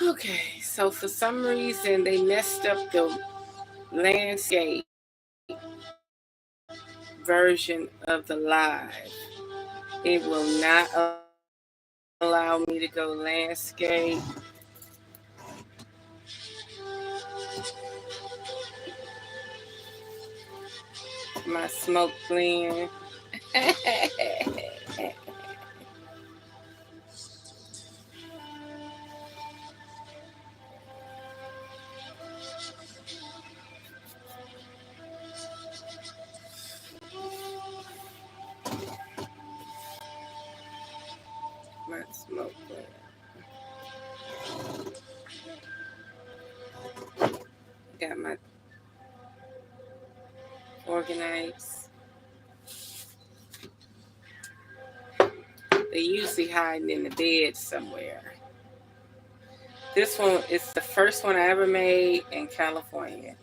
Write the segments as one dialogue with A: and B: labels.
A: Okay, so for some reason they messed up the landscape version of the live. It will not allow me to go landscape. My smoke blend. My smoke blend. Got my organites. They usually hiding in the bed somewhere. This one is the first one I ever made in California.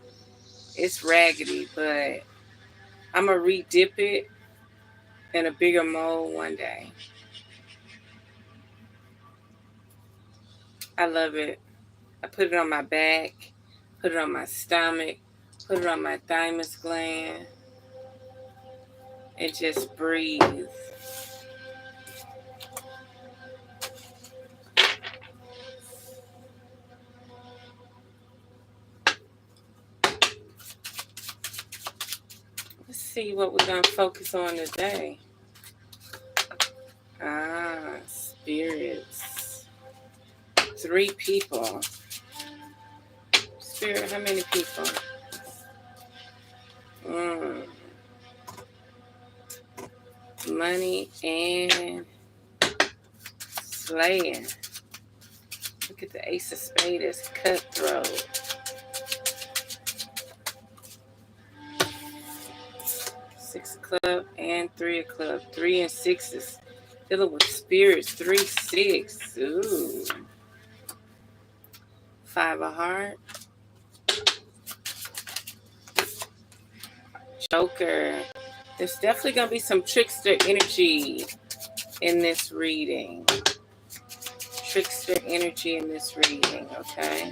A: It's raggedy, but I'm going to re-dip it in a bigger mold one day. I love it. I put it on my back, put it on my stomach, put it on my thymus gland, and just breathe. Let's see what we're going to focus on today. Spirits. 3 people. Spirit, how many people? Money and slaying. Look at the Ace of Spades, cutthroat. 6 of club and 3 of club. 3 and 6 is dealing with spirits. 3, 6. Ooh. 5 of heart. Joker. There's definitely going to be some trickster energy in this reading. Trickster energy in this reading, okay?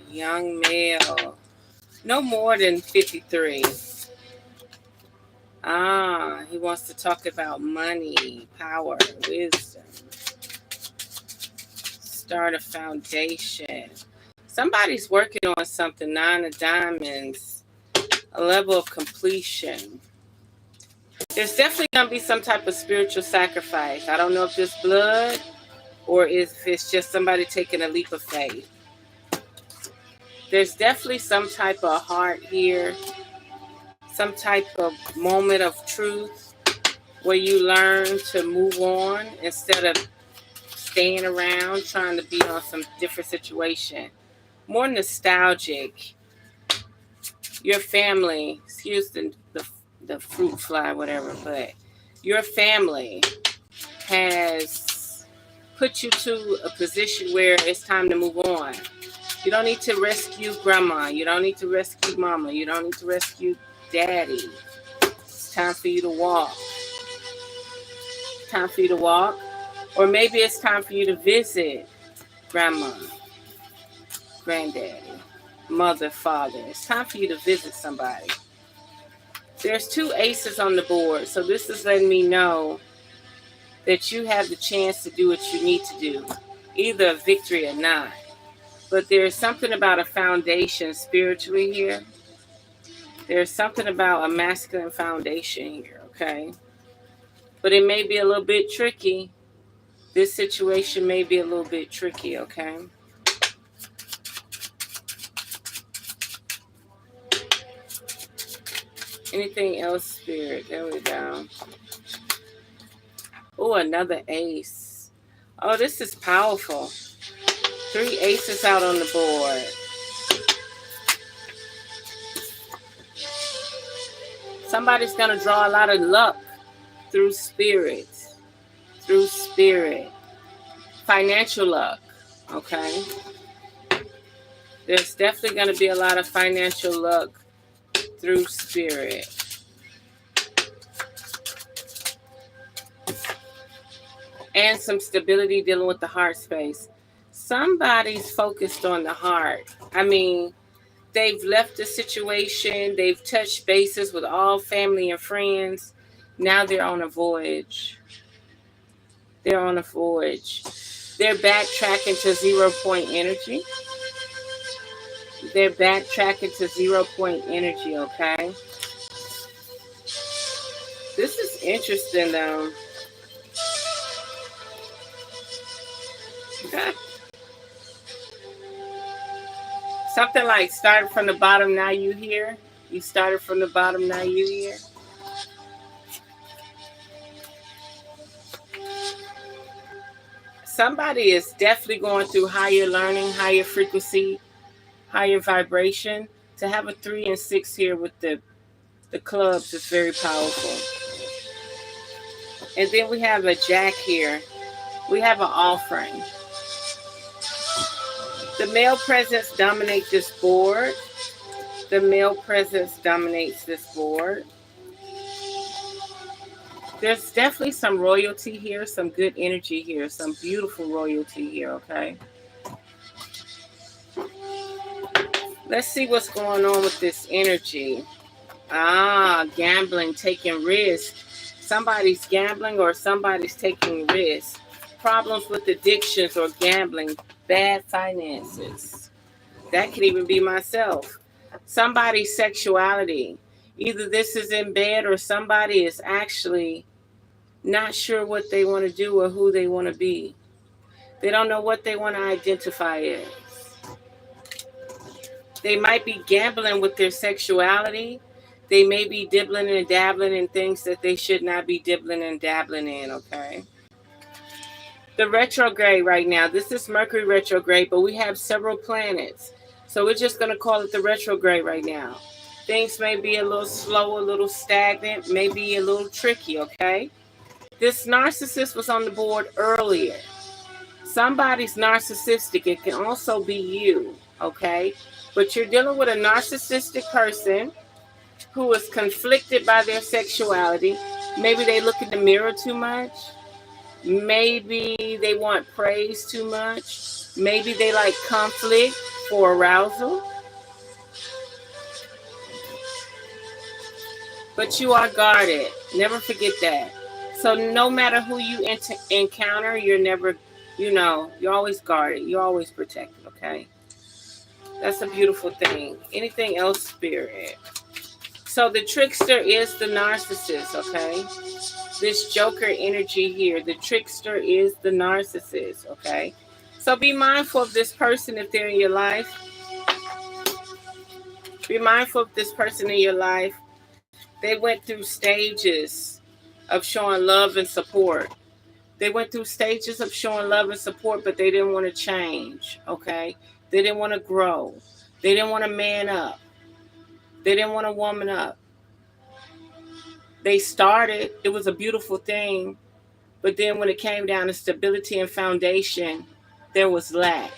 A: Young male. No more than 53. He wants to talk about money, power, wisdom. Start a foundation. Somebody's working on something. 9 of diamonds. A level of completion. There's definitely going to be some type of spiritual sacrifice. I don't know if it's blood or if it's just somebody taking a leap of faith. There's definitely some type of heart here. Some type of moment of truth where you learn to move on instead of staying around trying to be on some different situation. More nostalgic. Your family, excuse the fruit fly, whatever, but your family has put you to a position where it's time to move on. You don't need to rescue grandma. You don't need to rescue mama. You don't need to rescue daddy. It's time for you to walk. Time for you to walk. Or maybe it's time for you to visit grandma, granddaddy, mother, father. It's time for you to visit somebody. There's 2 aces on the board. So this is letting me know that you have the chance to do what you need to do. Either a victory or not. But there's something about a foundation spiritually here. There's something about a masculine foundation here, okay? But it may be a little bit tricky. This situation may be a little bit tricky, okay? Anything else, Spirit? There we go. Oh, another ace. Oh, this is powerful. 3 aces out on the board. Somebody's going to draw a lot of luck through spirit. Through spirit. Financial luck, okay? There's definitely going to be a lot of financial luck through spirit. and some stability dealing with the heart space. Somebody's focused on the heart. I mean, they've left the situation, they've touched bases with all family and friends. Now they're on a voyage. They're on a voyage. They're backtracking to 0 point energy. They're backtracking to 0 point energy, okay? This is interesting, though. Something like started from the bottom, now you here. You started from the bottom, now you here. Somebody is definitely going through higher learning, higher frequency, higher vibration. To have a 3 and 6 here with the clubs is very powerful. And then we have a jack here. We have an offering. The male presence dominates this board. The male presence dominates this board. There's definitely some royalty here, some good energy here, some beautiful royalty here, okay? Let's see what's going on with this energy. Gambling, taking risk. Somebody's gambling or somebody's taking risk. Problems with addictions or gambling. Bad finances. That could even be myself. Somebody's sexuality. Either this is in bed or somebody is actually not sure what they want to do or who they want to be. They don't know what they want to identify as. They might be gambling with their sexuality. They may be dibbling and dabbling in things that they should not be dibbling and dabbling in, okay? The retrograde right now, this is Mercury retrograde, but we have several planets. So we're just going to call it the retrograde right now. Things may be a little slow, a little stagnant, maybe a little tricky, okay? This narcissist was on the board earlier. Somebody's narcissistic. It can also be you, okay? But you're dealing with a narcissistic person who is conflicted by their sexuality. Maybe they look in the mirror too much. Maybe they want praise too much. Maybe they like conflict for arousal. But you are guarded. Never forget that. So no matter who you encounter, you're never, you're always guarded. You're always protected, okay? That's a beautiful thing. Anything else, Spirit? So the trickster is the narcissist, okay? This Joker energy here, the trickster is the narcissist, okay? So be mindful of this person if they're in your life. Be mindful of this person in your life. They went through stages of showing love and support. They went through stages of showing love and support, but they didn't want to change, okay? They didn't want to grow. They didn't want to man up. They didn't want to woman up. They started, it was a beautiful thing, but then when it came down to stability and foundation, there was lack.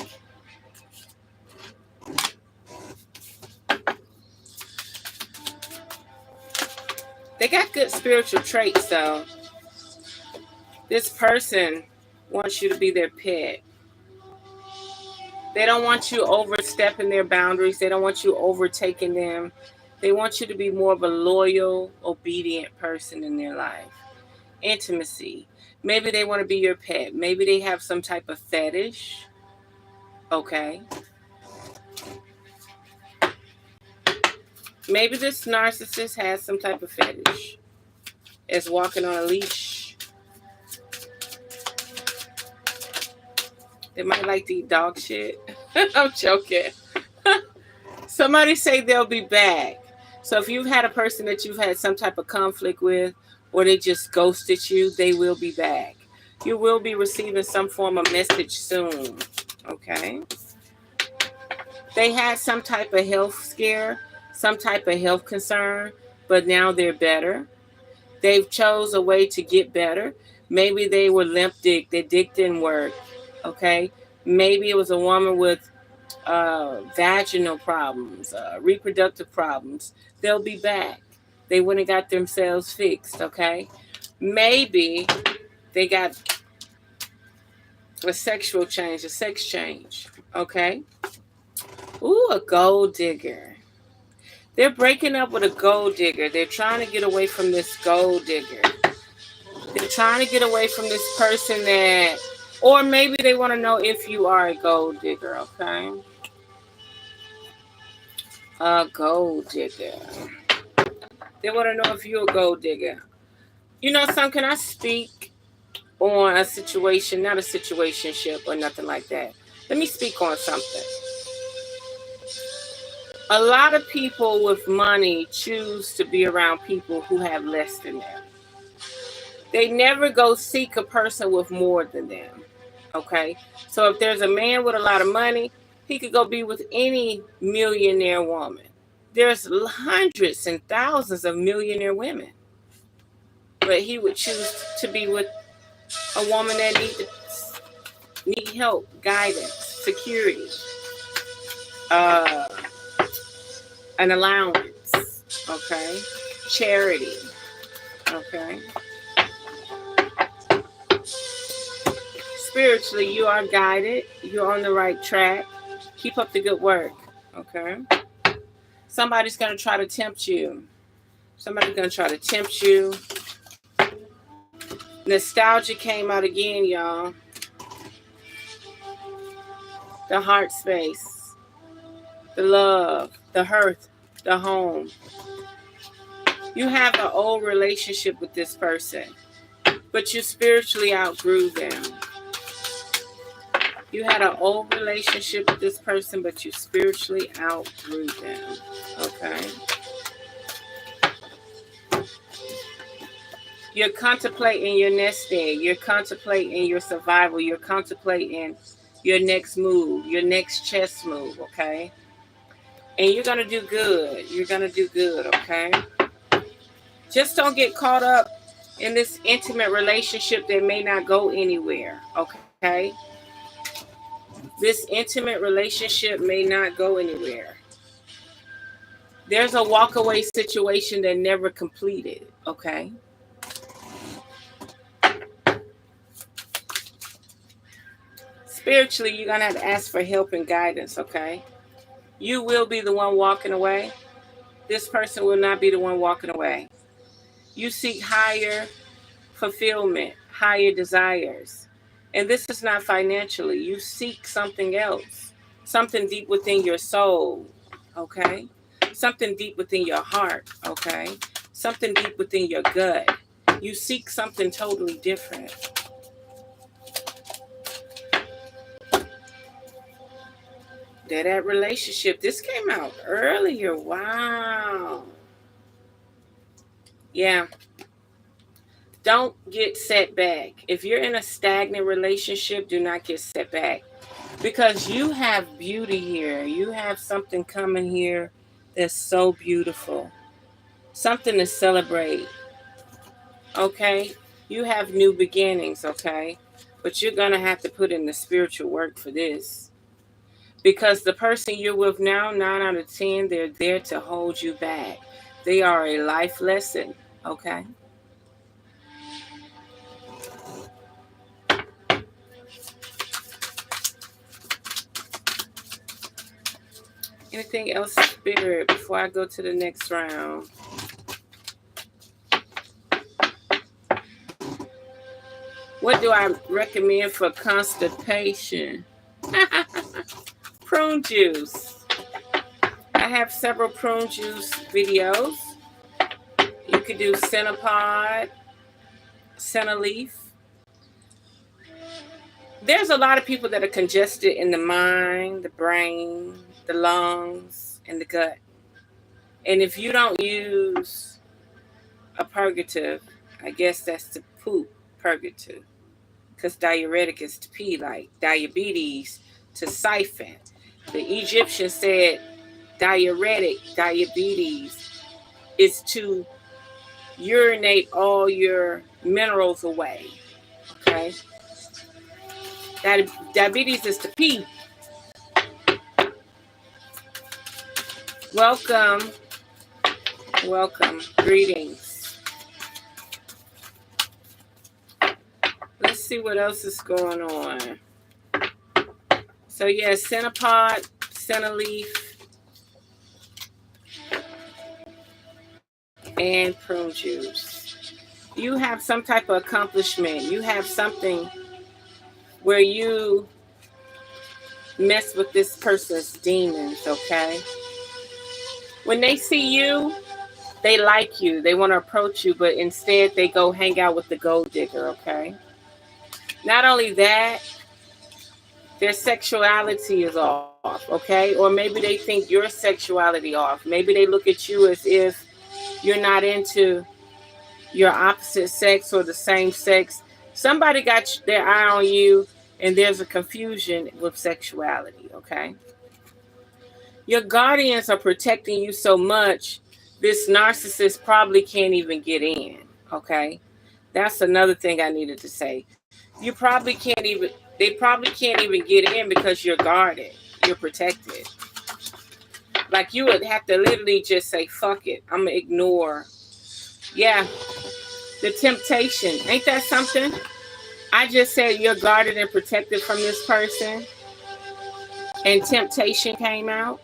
A: They got good spiritual traits, though. This person wants you to be their pet. They don't want you overstepping their boundaries. They don't want you overtaking them. They want you to be more of a loyal, obedient person in their life. Intimacy. Maybe they want to be your pet. Maybe they have some type of fetish. Okay. Maybe this narcissist has some type of fetish. Is walking on a leash. They might like to eat dog shit. I'm joking. Somebody say they'll be back. So if you've had a person that you've had some type of conflict with, or they just ghosted you, they will be back. You will be receiving some form of message soon. Okay? They had some type of health scare, some type of health concern, but now they're better. They've chose a way to get better. Maybe they were limp dick. Their dick didn't work. Okay? Maybe it was a woman with vaginal problems, reproductive problems. They'll be back. They wouldn't got themselves fixed, okay? Maybe they got A sexual change, a sex change. Okay. Ooh, a gold digger. They're breaking up with a gold digger. They're trying to get away from this gold digger. They're trying to get away from this person that, or maybe they want to know if you are a gold digger, okay? A gold digger. They want to know if you're a gold digger. You know something, can I speak on a situation, not a situationship or nothing like that. Let me speak on something. A lot of people with money choose to be around people who have less than them. They never go seek a person with more than them. Okay? So if there's a man with a lot of money, he could go be with any millionaire woman. There's hundreds and thousands of millionaire women. But he would choose to be with a woman that need help, guidance, security, uh, an allowance, okay? Charity, okay? Spiritually, you are guided. You're on the right track. Keep up the good work, okay? Somebody's going to try to tempt you. Somebody's going to try to tempt you. Nostalgia came out again, y'all. The heart space, the love, the hearth, the home. You have an old relationship with this person, but you spiritually outgrew them. You had an old relationship with this person, but you spiritually outgrew them. Okay? You're contemplating your nest egg. You're contemplating your survival. You're contemplating your next move, your next chess move, okay? And you're going to do good. You're going to do good, okay? Just don't get caught up in this intimate relationship that may not go anywhere, okay? This intimate relationship may not go anywhere. There's a walkaway situation that never completed, okay? Spiritually, you're going to have to ask for help and guidance, okay? You will be the one walking away. This person will not be the one walking away. You seek higher fulfillment, higher desires. And this is not financially. You seek something else, something deep within your soul, okay? Something deep within your heart, okay? Something deep within your gut. You seek something totally different. That relationship, this came out earlier. Wow. Yeah. Don't get set back. If you're in a stagnant relationship, do not get set back. Because you have beauty here. You have something coming here that's so beautiful. Something to celebrate. Okay? You have new beginnings, okay? But you're going to have to put in the spiritual work for this. Because the person you're with now, 9 out of 10, they're there to hold you back. They are a life lesson, okay? Anything else, Spirit, before I go to the next round? What do I recommend for constipation? Prune juice. I have several prune juice videos. You could do Centipod, Centaleaf. There's a lot of people that are congested in the mind, the brain, the lungs, and the gut. And if you don't use a purgative, I guess that's the poop purgative. Because diuretic is to pee, like diabetes to siphon. The Egyptians said diuretic, diabetes, is to urinate all your minerals away. Okay? Diabetes is to pee. Welcome. Welcome. Greetings. Let's see what else is going on. So yeah, centipod, centerleaf, and prune juice. You have some type of accomplishment. You have something where you mess with this person's demons, okay? When they see you, they like you. They want to approach you, but instead they go hang out with the gold digger, okay? Not only that, their sexuality is off, okay? Or maybe they think your sexuality off. Maybe they look at you as if you're not into your opposite sex or the same sex. Somebody got their eye on you and there's a confusion with sexuality, okay? Your guardians are protecting you so much, this narcissist probably can't even get in, okay? That's another thing I needed to say. They probably can't even get in because you're guarded. You're protected. Like you would have to literally just say, fuck it. I'm going to ignore. Yeah. The temptation. Ain't that something? I just said you're guarded and protected from this person. And temptation came out.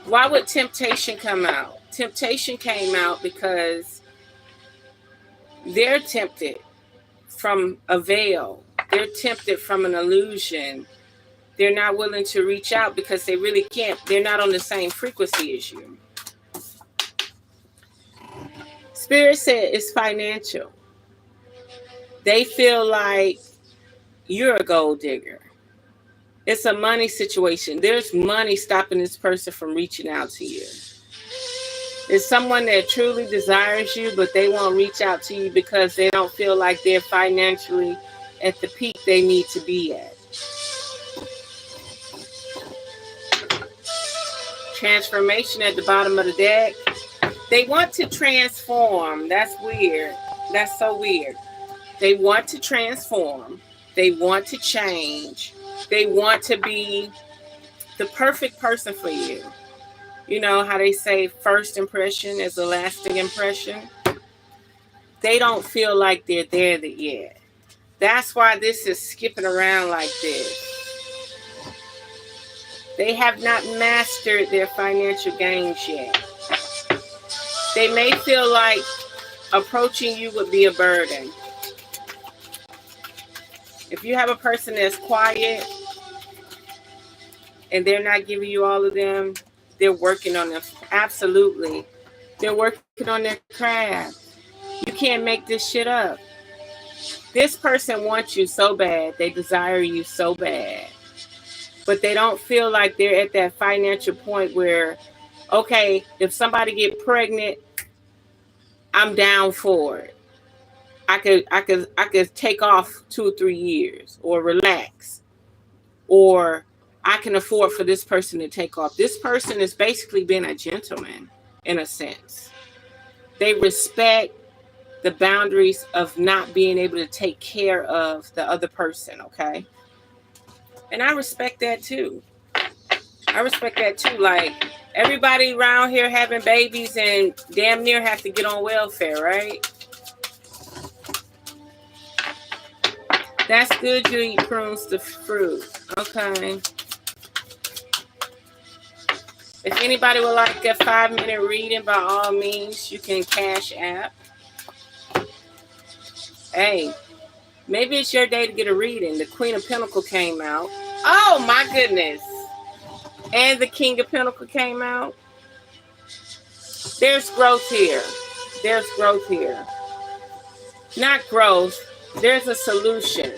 A: Why would temptation come out? Temptation came out because they're tempted from a veil. They're tempted from an illusion. They're not willing to reach out because they really can't. They're not on the same frequency as you. Spirit said it's financial. They feel like you're a gold digger. It's a money situation. There's money stopping this person from reaching out to you. It's someone that truly desires you, but they won't reach out to you because they don't feel like they're financially at the peak they need to be at. Transformation at the bottom of the deck. They want to transform. That's weird. That's so weird. They want to transform. They want to change. They want to be the perfect person for you. You know how they say first impression is a lasting impression? They don't feel like they're there yet. That's why this is skipping around like this. They have not mastered their financial gains yet. They may feel like approaching you would be a burden. If you have a person that's quiet and they're not giving you all of them, they're working on them. Absolutely. They're working on their craft. You can't make this shit up. This person wants you so bad. They desire you so bad. But they don't feel like they're at that financial point where, okay, if somebody get pregnant, I'm down for it. I could take off 2 or 3 years or relax. Or I can afford for this person to take off. This person is basically being a gentleman in a sense. They respect the boundaries of not being able to take care of the other person, okay? And I respect that too. I respect that too. Like, everybody around here having babies and damn near have to get on welfare, right? That's good you eat prunes to fruit. Okay. If anybody would like a 5-minute reading, by all means, you can Cashapp. Hey, maybe it's your day to get a reading. The Queen of Pentacles came out. Oh, my goodness. And the King of Pentacles came out. There's growth here. There's growth here. Not growth. There's a solution.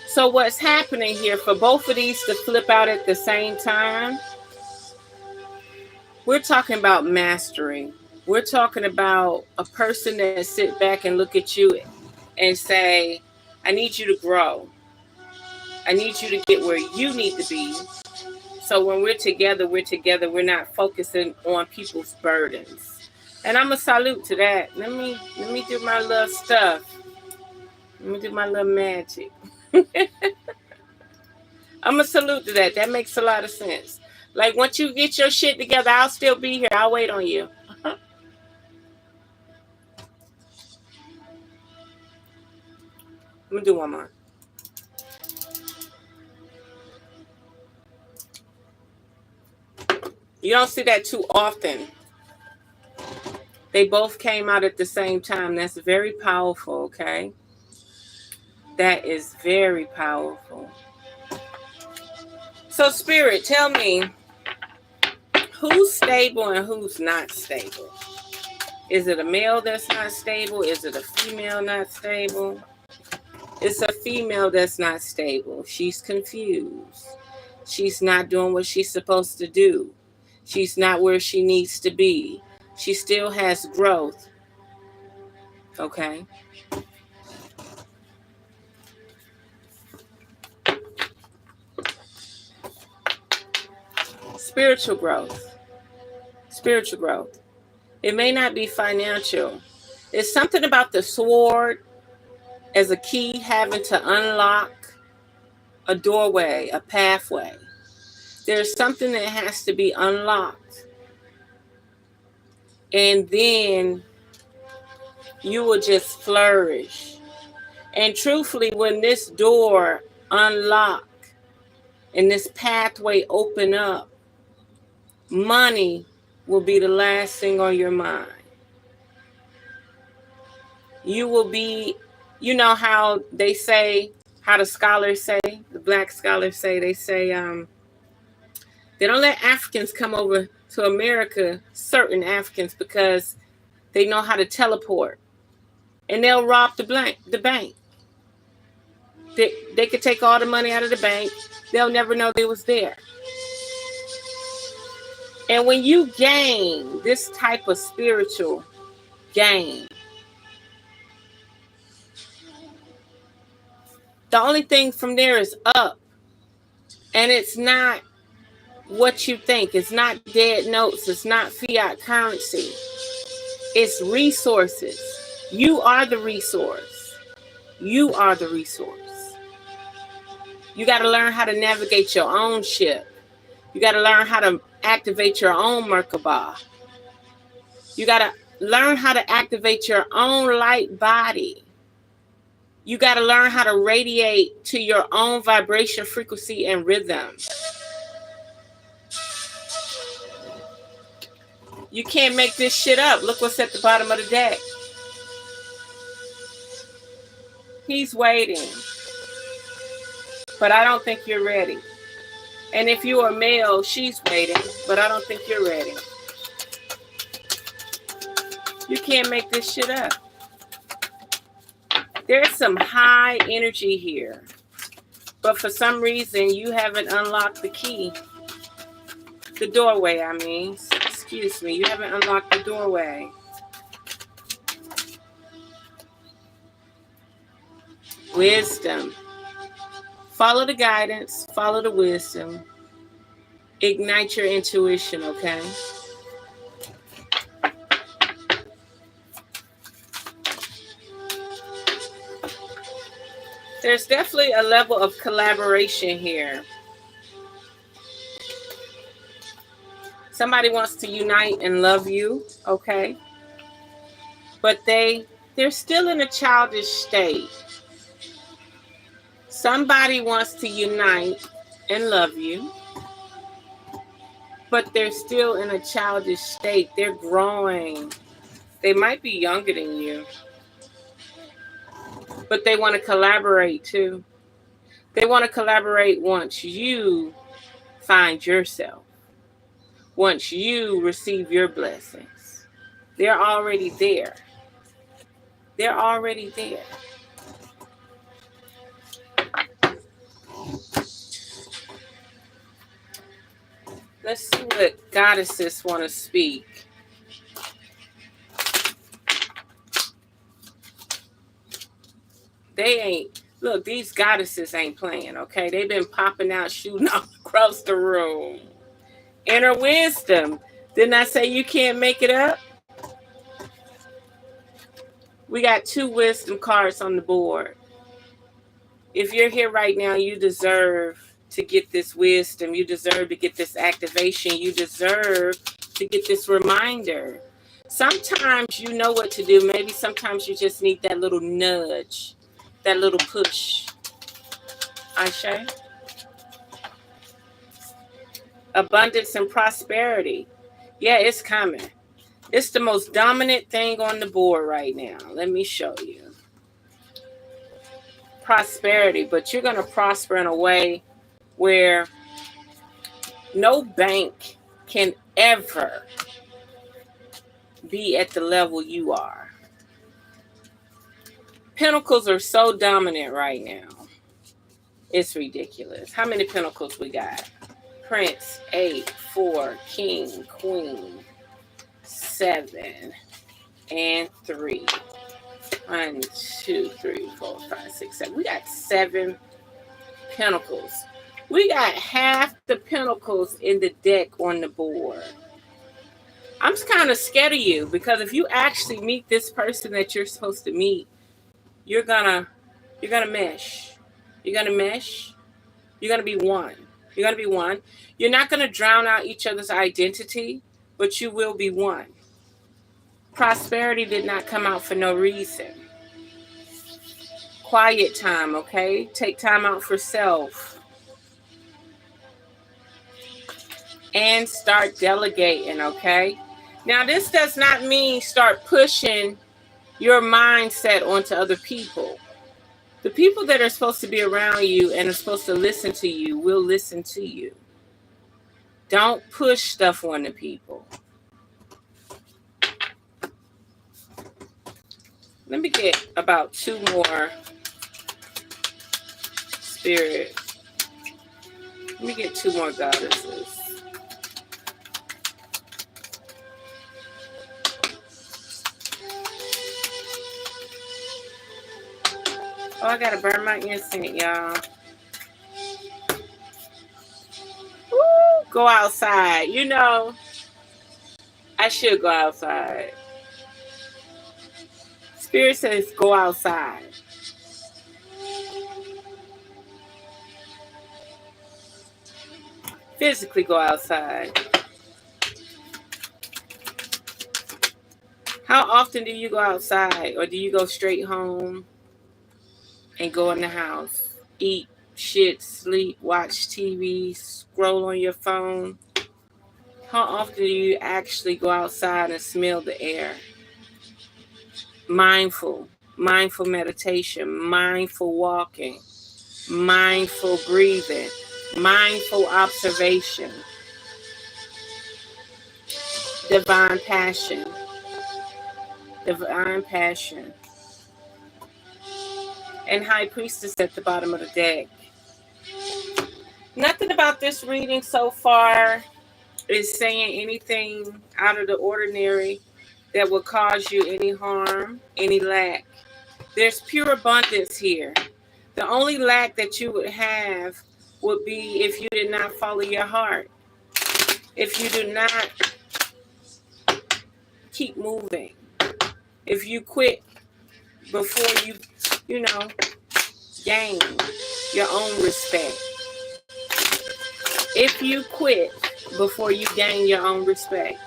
A: So what's happening here, for both of these to flip out at the same time, we're talking about mastery. We're talking about a person that sit back and look at you and say, I need you to grow. I need you to get where you need to be. So when we're together, we're not focusing on people's burdens. And I'm a salute to that. Let me do my little stuff. Let me do my little magic. I'm a salute to that. That makes a lot of sense. Like, once you get your shit together, I'll still be here. I'll wait on you. I'm going to do one more. You don't see that too often. They both came out at the same time. That's very powerful, okay? That is very powerful. So, Spirit, tell me, who's stable and who's not stable? Is it a male that's not stable? Is it a female not stable? It's a female that's not stable. She's confused. She's not doing what she's supposed to do. She's not where she needs to be. She still has growth. Okay? Spiritual growth. Spiritual growth. It may not be financial. It's something about the sword as a key having to unlock a doorway, a pathway. There's something that has to be unlocked. And then you will just flourish. And truthfully, when this door unlock and this pathway open up, money will be the last thing on your mind. You will be, you know how they say, how the scholars say, the black scholars say, they say, they don't let Africans come over to America, certain Africans, because they know how to teleport. And they'll rob the bank. They could take all the money out of the bank. They'll never know they was there. And when you gain this type of spiritual gain, the only thing from there is up. And it's not what you think. It's not dead notes. It's not fiat currency. It's resources. You are the resource. You are the resource. You got to learn how to navigate your own ship. You got to learn how to activate your own Merkabah. You got to learn how to activate your own light body. You got to learn how to radiate to your own vibration, frequency, and rhythm. You can't make this shit up. Look what's at the bottom of the deck. He's waiting. But I don't think you're ready. And if you are male, she's waiting. But I don't think you're ready. You can't make this shit up. There's some high energy here. But for some reason, you haven't unlocked the key. The doorway, I mean. Excuse me. You haven't unlocked the doorway. Wisdom. Follow the guidance. Follow the wisdom. Ignite your intuition, okay? There's definitely a level of collaboration here. Somebody wants to unite and love you, okay? But they're still in a childish state. Somebody wants to unite and love you, but they're still in a childish state. They're growing. They might be younger than you, but they want to collaborate too. They want to collaborate once you find yourself, once you receive your blessings. They're already there. They're already there. Let's see what goddesses want to speak. They ain't, look, these goddesses ain't playing, okay? They've been popping out, shooting all across the room. Inner wisdom. Didn't I say you can't make it up? We got 2 wisdom cards on the board. If you're here right now, you deserve to get this wisdom. You deserve to get this activation. You deserve to get this reminder. Sometimes you know what to do. Maybe sometimes you just need that little nudge, that little push. Ayshieka? Abundance and prosperity. Yeah, it's coming. It's the most dominant thing on the board right now. Let me show you. Prosperity, but you're going to prosper in a way where no bank can ever be at the level you are. Pentacles are so dominant right now. It's ridiculous. How many pentacles we got? Prince, 8, 4, King, Queen, 7, and 3. 1, 2, 3, 4, 5, 6, 7. We got 7 pentacles. We got half the pentacles in the deck on the board. I'm kind of scared of you because if you actually meet this person that you're supposed to meet, you're gonna mesh. You're gonna mesh. You're gonna be one. You're gonna be one. You're not gonna drown out each other's identity, but you will be one. Prosperity did not come out for no reason. Quiet time, okay? Take time out for self. And start delegating, okay? Now, this does not mean start pushing your mindset onto other people. The people that are supposed to be around you and are supposed to listen to you will listen to you. Don't push stuff on the people. Let me get about 2 more spirit. Let me get 2 more goddesses. Oh, I gotta burn my incense, y'all. Woo, go outside. You know, I should go outside. Spirit says go outside. Physically go outside. How often do you go outside, or do you go straight home and go in the house? Eat, shit, sleep, watch TV, scroll on your phone. How often do you actually go outside and smell the air? Mindful meditation, mindful walking, mindful breathing, mindful observation, divine passion. Divine passion. And High Priestess at the bottom of the deck. Nothing about this reading so far is saying anything out of the ordinary that would cause you any harm, any lack. There's pure abundance here. The only lack that you would have would be if you did not follow your heart. If you do not keep moving. If you quit before you gain your own respect. If you quit before you gain your own respect.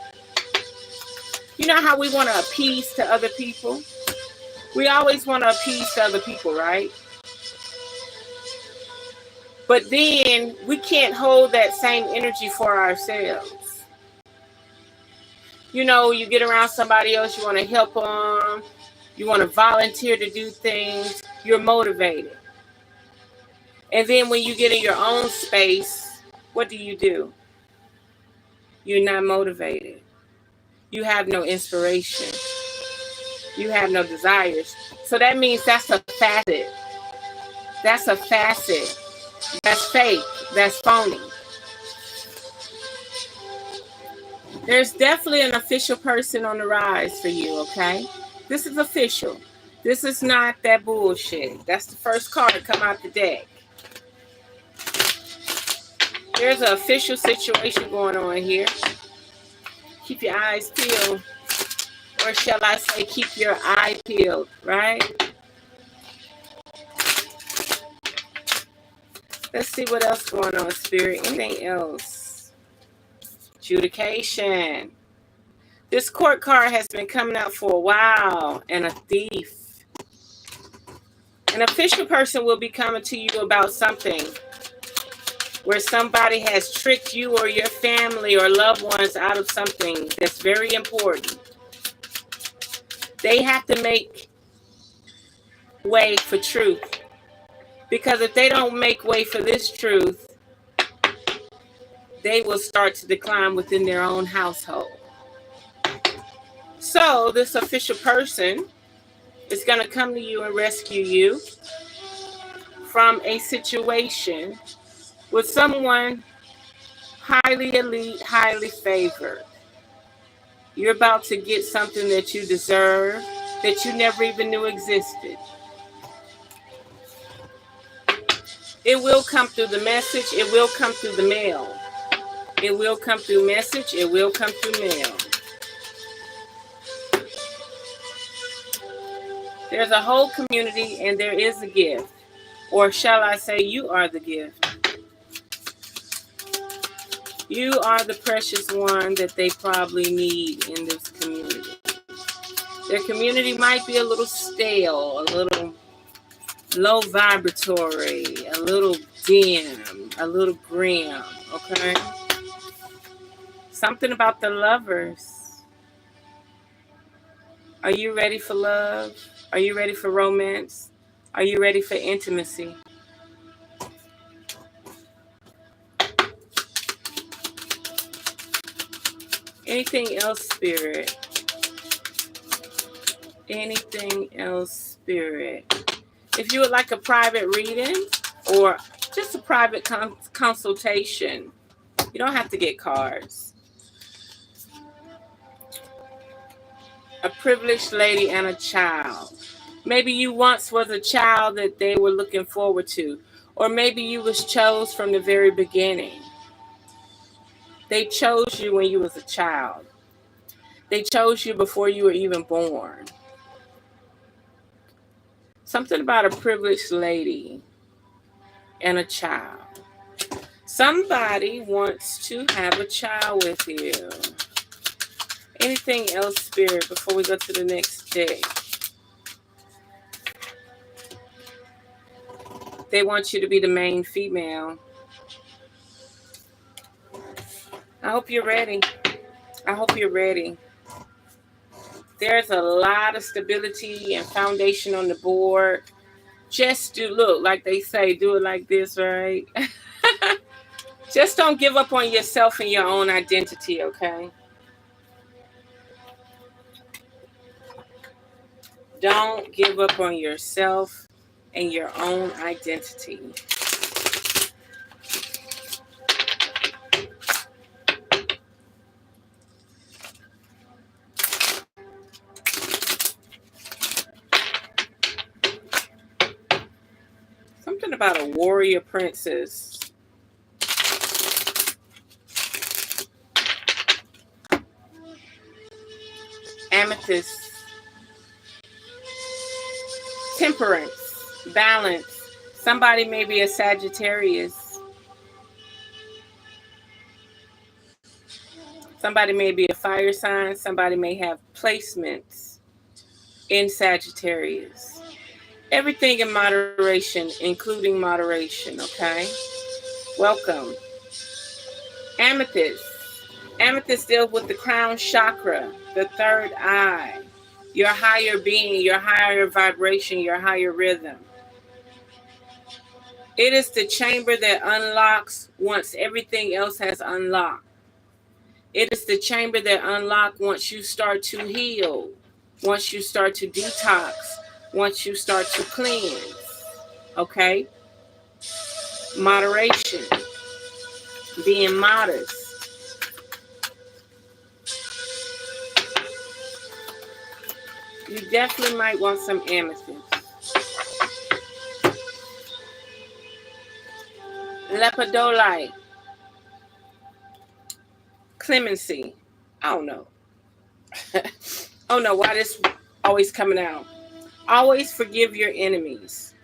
A: You know how we want to appease to other people? We always want to appease to other people, right? But then we can't hold that same energy for ourselves. You know, you get around somebody else, you want to help them, you want to volunteer to do things, you're motivated. And then when you get in your own space, what do? You're not motivated. You have no inspiration. You have no desires. So that means that's a facet. That's a facet. That's fake. That's phony. There's definitely an official person on the rise for you, okay? This is official. This is not that bullshit. That's the first card to come out the deck. There's an official situation going on here. Keep your eyes peeled. Or shall I say, keep your eye peeled, right? Let's see what else going on, Spirit. Anything else? Adjudication. This court card has been coming out for a while. And a thief. An official person will be coming to you about something. where somebody has tricked you or your family or loved ones out of something that's very important. They have to make way for truth. Because if they don't make way for this truth, they will start to decline within their own household. So this official person is going to come to you and rescue you from a situation with someone highly elite, highly favored. You're about to get something that you deserve, that you never even knew existed. It will come through the message. It will come through the mail. It will come through message. It will come through mail. There's a whole community and there is a gift. Or shall I say, you are the gift. You are the precious one that they probably need in this community. Their community might be a little stale, a little low vibratory, a little dim, a little grim, okay? Something about the lovers. Are you ready for love? Are you ready for romance? Are you ready for intimacy? Anything else, Spirit? Anything else, Spirit? If you would like a private reading or just a private consultation, you don't have to get cards. A privileged lady and a child. Maybe you once was a child that they were looking forward to. Or maybe you was chose from the very beginning. They chose you when you was a child. They chose you before you were even born. Something about a privileged lady and a child. Somebody wants to have a child with you. Anything else, Spirit, before we go to the next day? They want you to be the main female. I hope you're ready. I hope you're ready. There's a lot of stability and foundation on the board. Just look, like they say, do it like this, right? Just don't give up on yourself and your own identity, okay? Don't give up on yourself and your own identity. Something about a warrior princess. Amethyst. Temperance. Balance. Somebody may be a Sagittarius. Somebody may be a fire sign. Somebody may have placements in Sagittarius. Everything in moderation, including moderation, okay? Welcome. Amethyst. Amethyst deals with the crown chakra, the third eye, your higher being, your higher vibration, your higher rhythm. It is the chamber that unlocks once everything else has unlocked. It is the chamber that unlocks once you start to heal, once you start to detox, once you start to cleanse. Okay? Moderation. Being modest. You definitely might want some amethyst. Lepidolite. Clemency. I don't know. I don't know why this always coming out. Always forgive your enemies.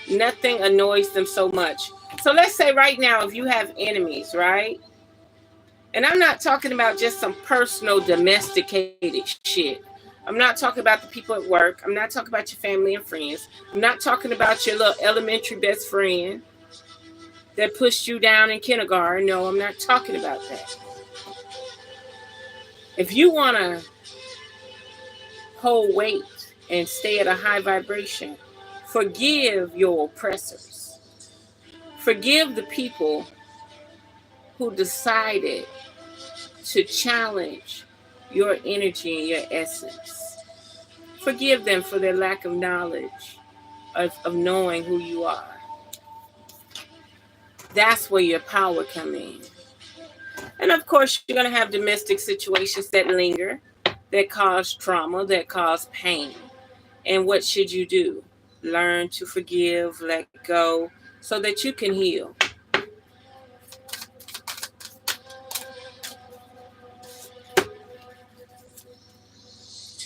A: Nothing annoys them so much. So let's say right now, if you have enemies, right? And I'm not talking about just some personal domesticated shit. I'm not talking about the people at work. I'm not talking about your family and friends. I'm not talking about your little elementary best friend. that pushed you down in kindergarten. No, I'm not talking about that. If you want to hold weight and stay at a high vibration, forgive your oppressors. Forgive the people who decided to challenge your energy and your essence. Forgive them for their lack of knowledge of knowing who you are. That's where your power comes in. And of course, you're going to have domestic situations that linger, that cause trauma, that cause pain. And what should you do? Learn to forgive, let go, so that you can heal.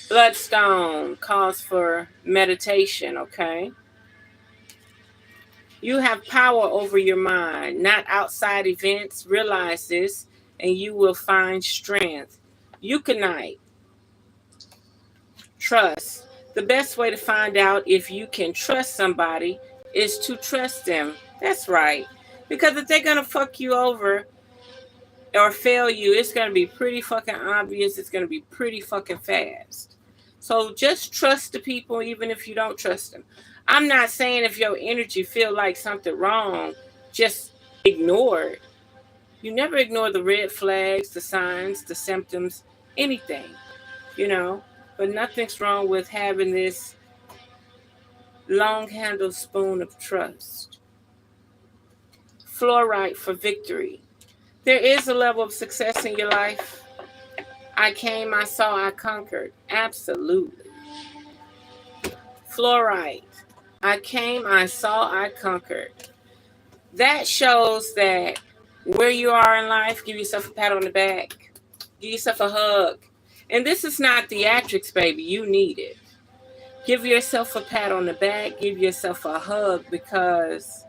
A: Bloodstone calls for meditation, okay? You have power over your mind, not outside events. Realize this, and you will find strength. Euconite. Trust. The best way to find out if you can trust somebody is to trust them. That's right. Because if they're going to fuck you over or fail you, it's going to be pretty fucking obvious. It's going to be pretty fucking fast. So just trust the people even if you don't trust them. I'm not saying if your energy feel like something wrong, just ignore it. You never ignore the red flags, the signs, the symptoms, anything, you know. But nothing's wrong with having this long-handled spoon of trust. Fluorite for victory. There is a level of success in your life. I came, I saw, I conquered. Absolutely. Fluorite. I came, I saw, I conquered. That shows that where you are in life, give yourself a pat on the back. Give yourself a hug. And this is not theatrics, baby. You need it. Give yourself a pat on the back. Give yourself a hug because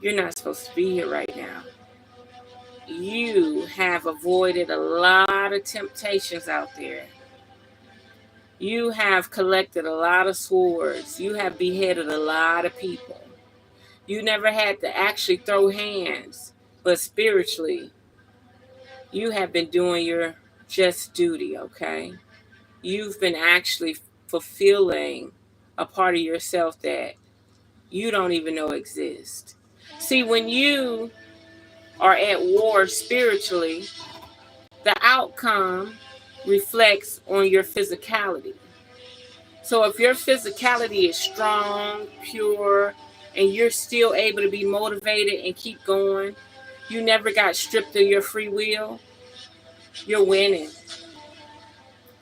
A: you're not supposed to be here right now. You have avoided a lot of temptations out there. You have collected a lot of swords. You have beheaded a lot of people. You never had to actually throw hands, but spiritually, you have been doing your just duty, okay? You've been actually fulfilling a part of yourself that you don't even know exists. See, when you are at war spiritually, the outcome reflects on your physicality. So if your physicality is strong, pure, and you're still able to be motivated and keep going, you never got stripped of your free will, you're winning.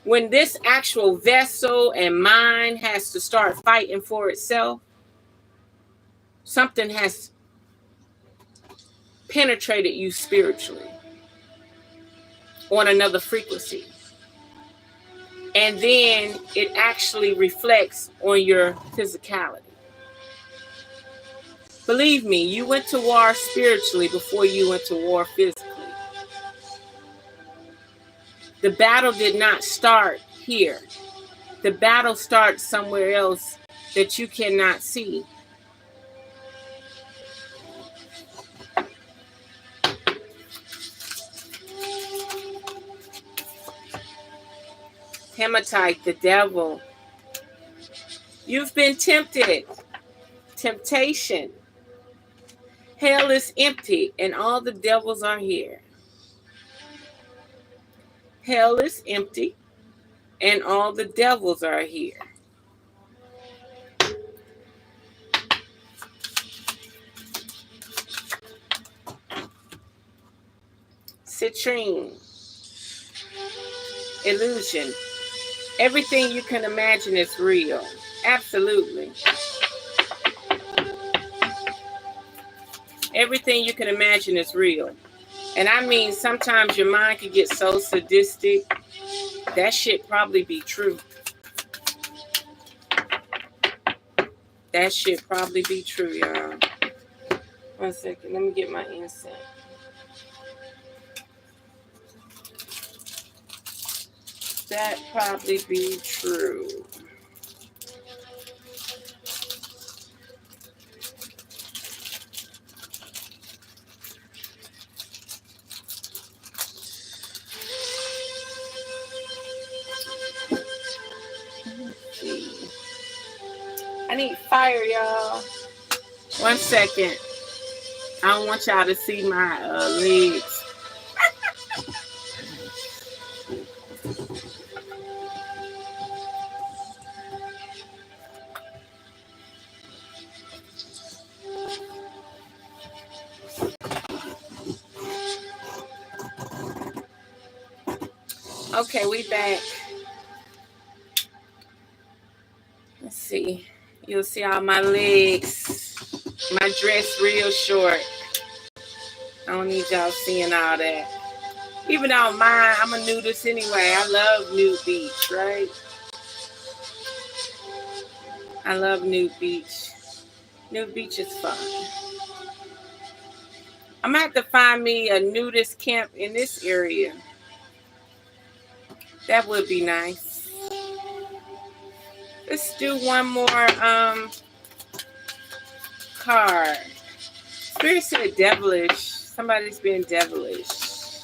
A: When this actual vessel and mind has to start fighting for itself, something has penetrated you spiritually on another frequency. And then it actually reflects on your physicality. Believe me, you went to war spiritually before you went to war physically. The battle did not start here. The battle starts somewhere else that you cannot see. Hematite, the devil. You've been tempted. Temptation. Hell is empty and all the devils are here. Hell is empty and all the devils are here. Citrine. Illusion. Everything you can imagine is real. Absolutely. Everything you can imagine is real. And I mean, sometimes your mind can get so sadistic. That shit probably be true. That shit probably be true, y'all. 1 second. Let me get my incense. That probably be true. I need fire, y'all. 1 second. I don't want y'all to see my legs. Okay, we back. Let's see. You'll see all my legs. My dress real short. I don't need y'all seeing all that. Even though I'm a nudist anyway. I love nude beach, right? I love nude beach. Nude beach is fun. I'm gonna have to find me a nudist camp in this area. That would be nice. Let's do one more card. Spirit said devilish. Somebody's being devilish.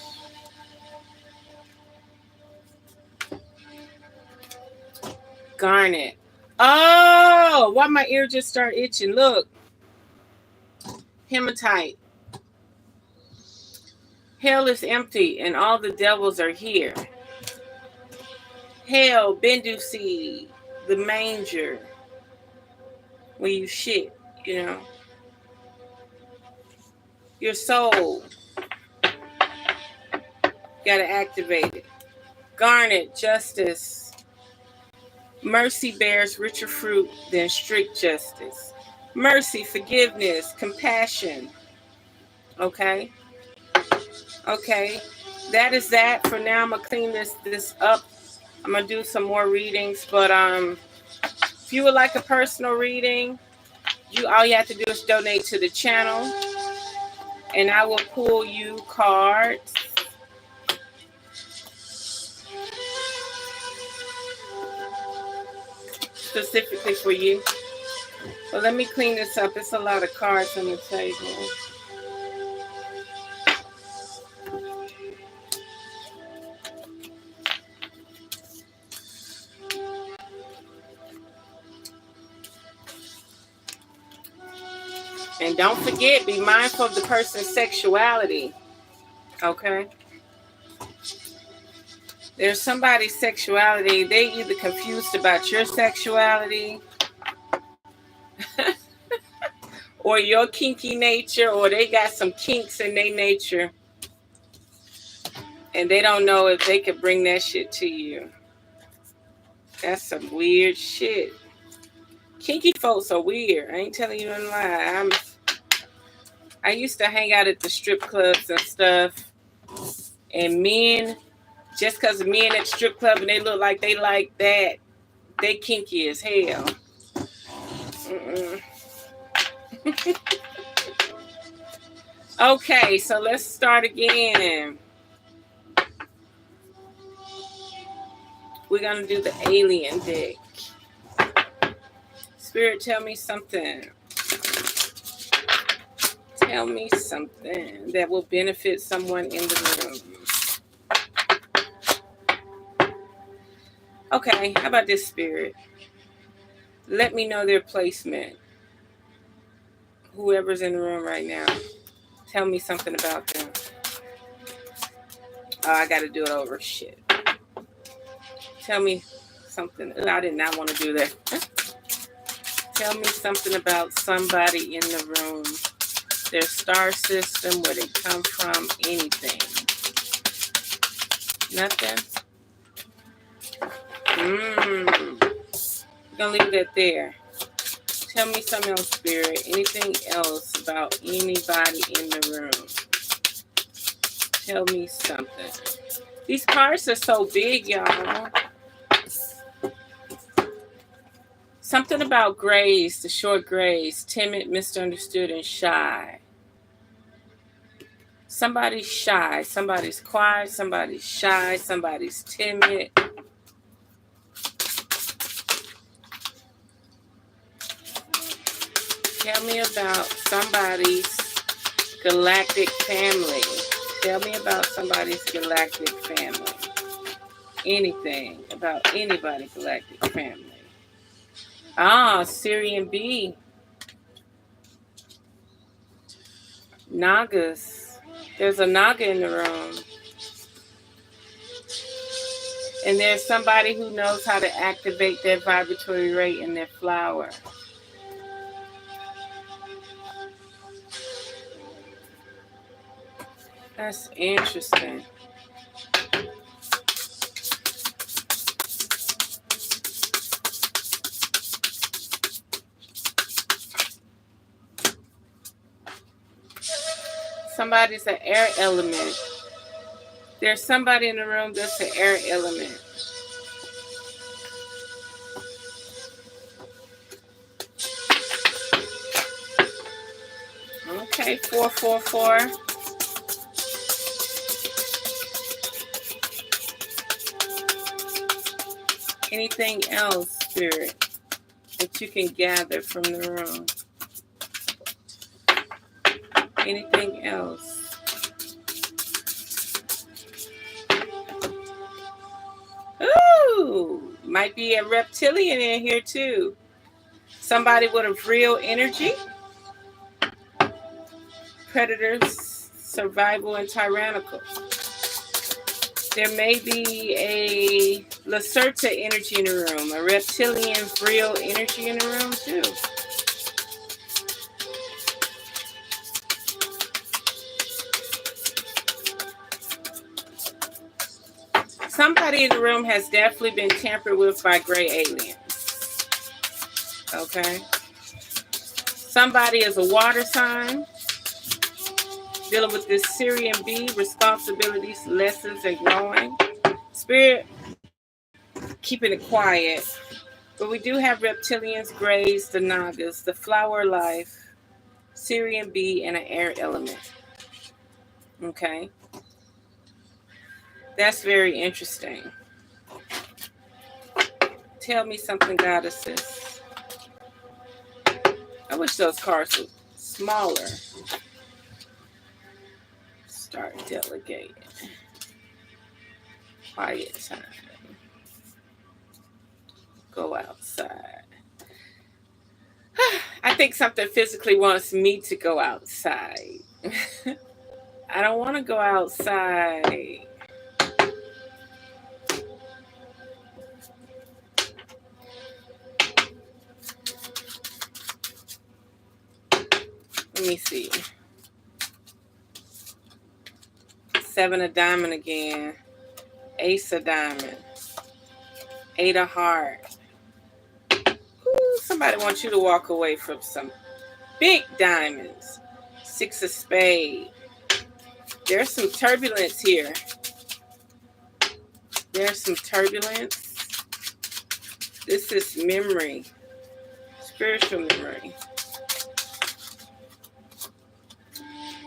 A: Garnet. Oh, why my ear just start itching? Look. Hematite. Hell is empty and all the devils are here. Hell, Bendu seed, the manger. When you shit, you know. Your soul. Gotta activate it. Garnet, justice. Mercy bears richer fruit than strict justice. Mercy, forgiveness, compassion. Okay? Okay. That is that. For now, I'm going to clean this up. I'm going to do some more readings. But if you would like a personal reading, all you have to do is donate to the channel. And I will pull you cards. Specifically for you. But let me clean this up. It's a lot of cards on the table. And don't forget, be mindful of the person's sexuality. Okay? There's somebody's sexuality. They either confused about your sexuality or your kinky nature, or they got some kinks in their nature. And they don't know if they could bring that shit to you. That's some weird shit. Kinky folks are weird. I ain't telling you no lie. I used to hang out at the strip clubs and stuff. And men, just because men at the strip club and they look like they like that, they kinky as hell. Okay, so let's start again. We're going to do the alien deck. Spirit, tell me something. Tell me something that will benefit someone in the room. Okay, how about this, Spirit? Let me know their placement. Whoever's in the room right now, tell me something about them. Oh, I got to do it over. Shit. Tell me something. I did not want to do that. Tell me something about somebody in the room. Their star system, where they come from, anything. Nothing? We're going to leave that there. Tell me something else, Spirit. Anything else about anybody in the room? Tell me something. These cards are so big, y'all. Something about grays, the short grays. Timid, misunderstood, and shy. Somebody's shy. Somebody's quiet. Somebody's shy. Somebody's timid. Tell me about somebody's galactic family. Tell me about somebody's galactic family. Anything about anybody's galactic family. Ah, Syrian bee. Nagas. There's a Naga in the room. And there's somebody who knows how to activate their vibratory rate in their flower. That's interesting. Somebody's an air element. There's somebody in the room that's an air element. Okay, 444. Anything else, Spirit, that you can gather from the room? Anything else? Ooh, might be a reptilian in here too. Somebody with a real energy. Predators, survival, and tyrannical. There may be a Lacerta energy in the room, a reptilian real energy in the room too. Somebody in the room has definitely been tampered with by gray aliens. Okay. Somebody is a water sign dealing with this Syrian bee, responsibilities, lessons, and growing. Spirit, keeping it quiet. But we do have reptilians, grays, the Nagas, the flower life, Syrian bee, and an air element. Okay. That's very interesting. Tell me something, goddesses. I wish those cards were smaller. Start delegating. Quiet time. Go outside. I think something physically wants me to go outside. I don't want to go outside. Let me see. 7 of diamond again. Ace of diamond. 8 of heart. Ooh, somebody wants you to walk away from some big diamonds. 6 of spade. There's some turbulence here. There's some turbulence. This is memory. Spiritual memory.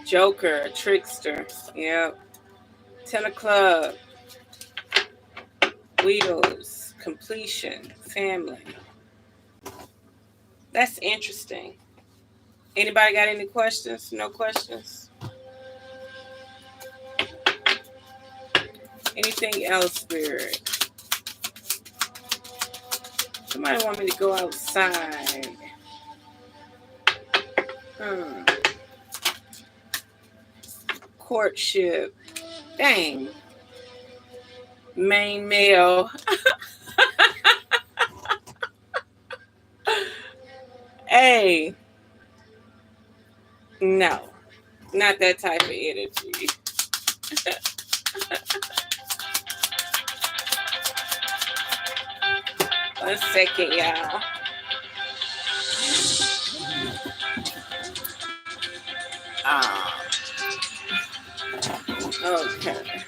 A: Joker, a trickster. Yep. 10 of clubs. Wheels. Completion. Family. That's interesting. Anybody got any questions? No questions? Anything else, Spirit? Somebody want me to go outside. Courtship. Dang. Main male. Hey. No. Not that type of energy. 1 second, y'all. Okay.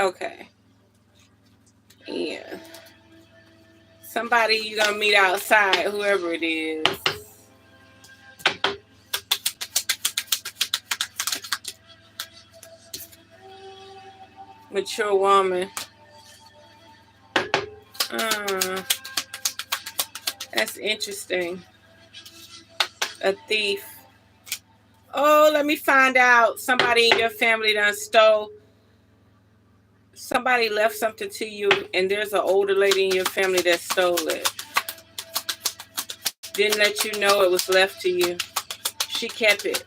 A: Okay. Yeah. Somebody you're going to meet outside, whoever it is. Mature woman. That's interesting. A thief. Oh, let me find out. Somebody in your family done stole somebody left something to you and there's an older lady in your family that stole it. Didn't let you know it was left to you. She kept it.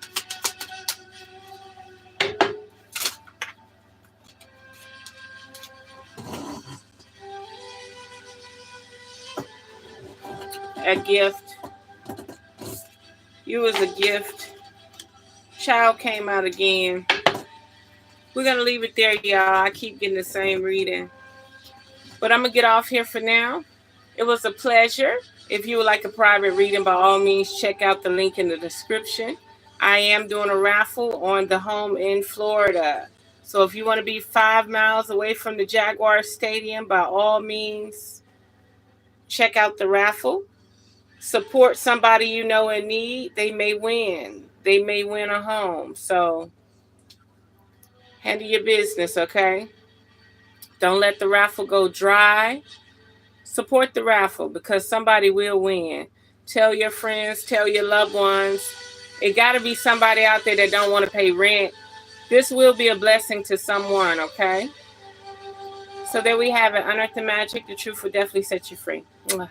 A: A gift. You was a gift. Child came out again. We're going to leave it there, y'all. I keep getting the same reading. But I'm going to get off here for now. It was a pleasure. If you would like a private reading, by all means, check out the link in the description. I am doing a raffle on the home in Florida. So if you want to be 5 miles away from the Jaguar Stadium, by all means, check out the raffle. Support somebody you know in need. They may win. They may win a home. So handle your business, okay? Don't let the raffle go dry. Support the raffle because somebody will win. Tell your friends, tell your loved ones. It got to be somebody out there that don't want to pay rent. This will be a blessing to someone, okay? So there we have it. Unearth the magic. The truth will definitely set you free. Mwah.